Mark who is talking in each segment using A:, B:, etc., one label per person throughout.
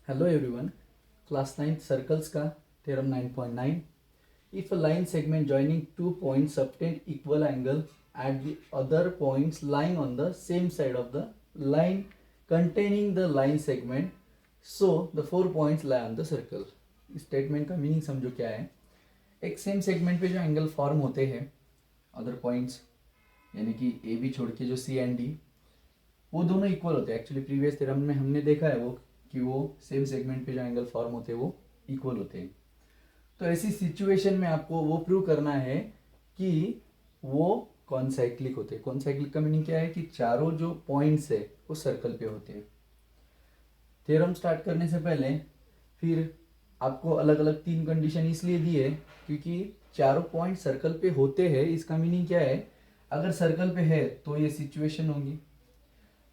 A: Hello everyone, class 9th circles का theorem 9.9. If a line segment joining 2 points obtain equal angle at the other points lying on the same side of the line containing the line segment, so the 4 points lie on the circle. इस statement का meaning समझो क्या है. एक same segment पे जो angle form होते हैं अदर पॉइंट्स यानी कि ए बी छोड़ के जो सी एंड डी वो दोनों इक्वल होते हैं. एक्चुअली प्रीवियस थ्योरम में हमने देखा है वो कि वो सेम सेगमेंट पे जो एंगल फॉर्म होते हैं वो इक्वल होते हैं. तो ऐसी सिचुएशन में आपको वो प्रूव करना है कि वो कॉन्साइक्लिक होते हैं. कॉन्साइक्लिक का मीनिंग क्या है कि चारों जो पॉइंट्स है वो सर्कल पे होते हैं. थ्योरम स्टार्ट करने से पहले फिर आपको अलग अलग 3 कंडीशन इसलिए दी है क्योंकि चारों पॉइंट सर्कल पे होते हैं. इसका मीनिंग क्या है, अगर सर्कल पे है तो ये सिचुएशन होगी,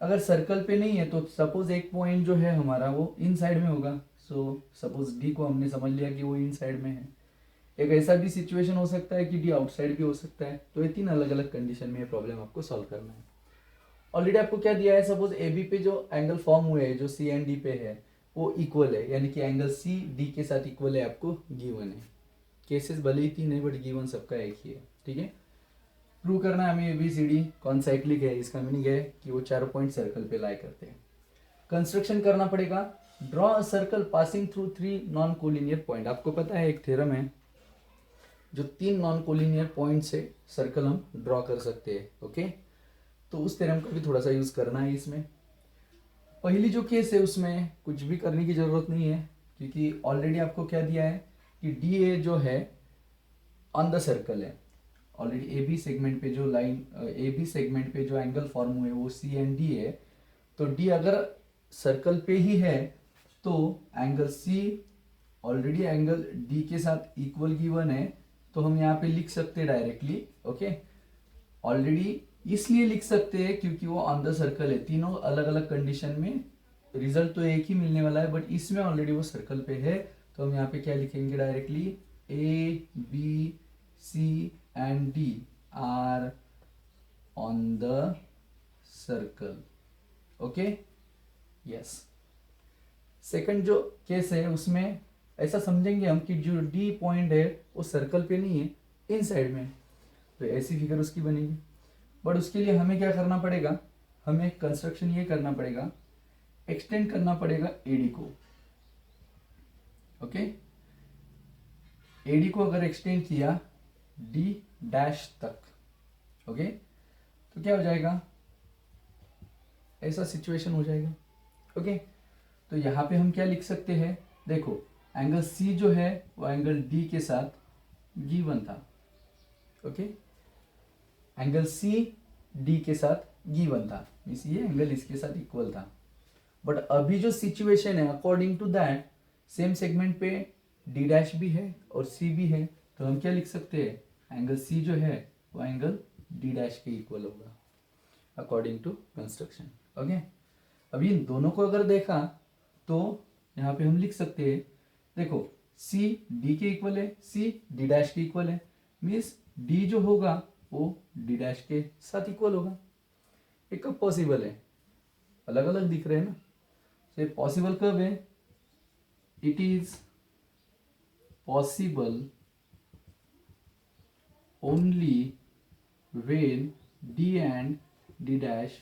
A: अगर सर्कल पे नहीं है तो सपोज एक पॉइंट जो है हमारा वो इन साइड में होगा. सो सपोज डी को हमने समझ लिया कि वो इन साइड में है. एक ऐसा भी सिचुएशन हो सकता है कि डी आउटसाइड भी हो सकता है. तो ये 3 अलग अलग कंडीशन में ये प्रॉब्लम आपको सॉल्व करना है. ऑलरेडी आपको क्या दिया है, सपोज ए बी पे जो एंगल फॉर्म हुए हैं जो सी एंड डी पे है वो इक्वल है, यानी कि एंगल सी डी के साथ इक्वल है, आपको गिवन है. केसेस भले ही 3 है बट गिवन सबका एक ही है. ठीक है, प्रूव करना है हमें A B C D concyclic है. इसका मीनिंग है कि वो चारों पॉइंट सर्कल पे लाई करते हैं. कंस्ट्रक्शन करना पड़ेगा. Draw a circle passing through 3 non collinear point. आपको पता है एक थ्योरम है जो 3 नॉन कोलिनियर पॉइंट से सर्कल हम ड्रॉ कर सकते हैं. ओके, तो उस थ्योरम का भी थोड़ा सा यूज करना है इसमें. पहली जो केस है उसमें कुछ भी करने की जरूरत नहीं है क्योंकि ऑलरेडी आपको क्या दिया है कि डी ए जो है ऑन द सर्कल है. ऑलरेडी ए बी सेगमेंट पे जो लाइन ए बी सेगमेंट पे जो एंगल फॉर्म हुए वो सी एंड डी है. तो डी अगर सर्कल पे ही है तो angle C already angle D के साथ इक्वल गिवन है. तो हम यहाँ पे लिख सकते हैं डायरेक्टली. ओके, ऑलरेडी इसलिए लिख सकते हैं क्योंकि वो ऑन द सर्कल है. तीनों अलग अलग कंडीशन में रिजल्ट तो एक ही मिलने वाला है बट इसमें ऑलरेडी वो सर्कल पे है. तो हम यहाँ पे क्या लिखेंगे directly, A B C and D are on the circle. Okay, yes. Second जो केस है उसमें ऐसा समझेंगे हम कि जो D पॉइंट है वो सर्कल पे नहीं है, इन साइड में. तो ऐसी फिगर उसकी बनेगी. बट उसके लिए हमें क्या करना पड़ेगा, हमें कंस्ट्रक्शन ये करना पड़ेगा, एक्सटेंड करना पड़ेगा AD को. ओके, AD को अगर एक्सटेंड किया डी डैश तक, ओके, तो क्या हो जाएगा, ऐसा सिचुएशन हो जाएगा. ओके, तो यहां पे हम क्या लिख सकते हैं, देखो एंगल सी जो है वो एंगल डी के साथ गिवन था. ओके, एंगल सी डी के साथ गिवन था, मींस ये एंगल इसके साथ इक्वल था. बट अभी जो सिचुएशन है according to that same segment पे डी डैश भी है और सी भी है. तो हम क्या लिख सकते हैं, एंगल सी जो है वो एंगल डी डैश के इक्वल होगा अकॉर्डिंग टू कंस्ट्रक्शन. ओके, अभी इन दोनों को अगर देखा तो यहाँ पे हम लिख सकते हैं, देखो सी डी के इक्वल है, सी डी डैश के इक्वल है, मीन्स डी जो होगा वो डी डैश के साथ इक्वल होगा. ये कब पॉसिबल है, अलग अलग दिख रहे हैं ना. तो पॉसिबल कब है, it is possible only when D and D dash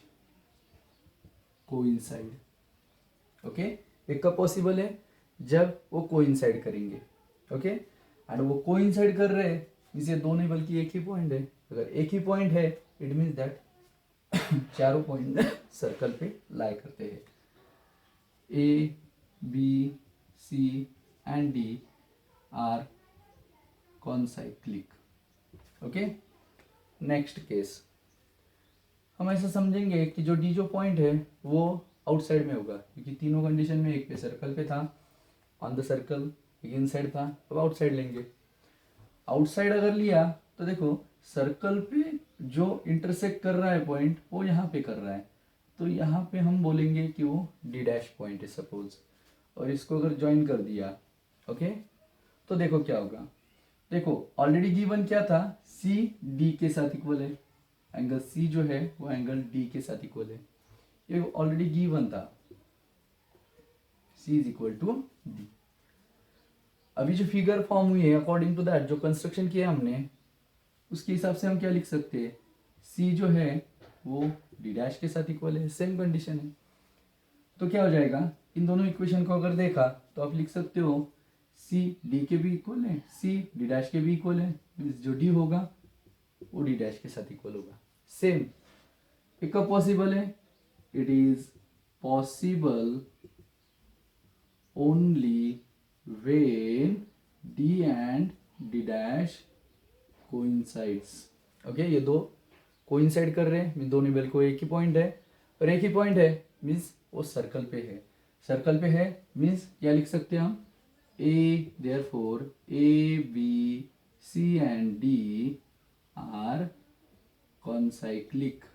A: coincide. Okay, एक कब पॉसिबल है, जब वो कोइंसाइड करेंगे. ओके, एंड वो कोइंसाइड कर रहे हैं मीन्स ये दो नहीं बल्कि एक ही पॉइंट है. अगर एक ही पॉइंट है इट मीन्स दैट चारों पॉइंट सर्कल पे लाई करते हैं. A B C and D are concyclic. Okay, next case हम ऐसा समझेंगे कि जो डी जो पॉइंट है वो आउटसाइड में होगा क्योंकि तीनों कंडीशन में एक पे सर्कल पे था ऑन द सर्कल, एक इनसाइड था. अब आउटसाइड लेंगे. आउटसाइड अगर लिया तो देखो सर्कल पे जो इंटरसेक्ट कर रहा है पॉइंट वो यहाँ पे कर रहा है. तो यहाँ पे हम बोलेंगे कि वो डी डैश पॉइंट है सपोज, और इसको अगर ज्वाइन कर दिया. ओके, तो देखो क्या होगा, देखो ऑलरेडी गिवन क्या था, सी डी के साथ इक्वल है, एंगल सी जो है वो एंगल डी के साथ इक्वल है. ये ऑलरेडी गिवन था. C is equal to D। अभी जो फिगर फॉर्म हुई है अकॉर्डिंग टू दैट, जो कंस्ट्रक्शन किया हमने उसके हिसाब से हम क्या लिख सकते हैं, C जो है वो D डैश के साथ इक्वल है, सेम कंडीशन है। तो क्या हो जाएगा, इन दोनों इक्वेशन को अगर देखा तो आप लिख सकते हो C D के भी इक्वल है, C D डैश के भी इक्वल है, जो D होगा वो D डैश के साथ इक्वल होगा। सेम ये कब पॉसिबल है, it is possible only when D and D dash coincides। Okay, ये दो कोइंसाइड कर रहे हैं, मीन दोनों बेल को एक ही पॉइंट है, और एक ही पॉइंट है मीन्स वो सर्कल पे है। सर्कल पे है मीन्स क्या लिख सकते हैं हम, uh therefore A B C and D are concyclic.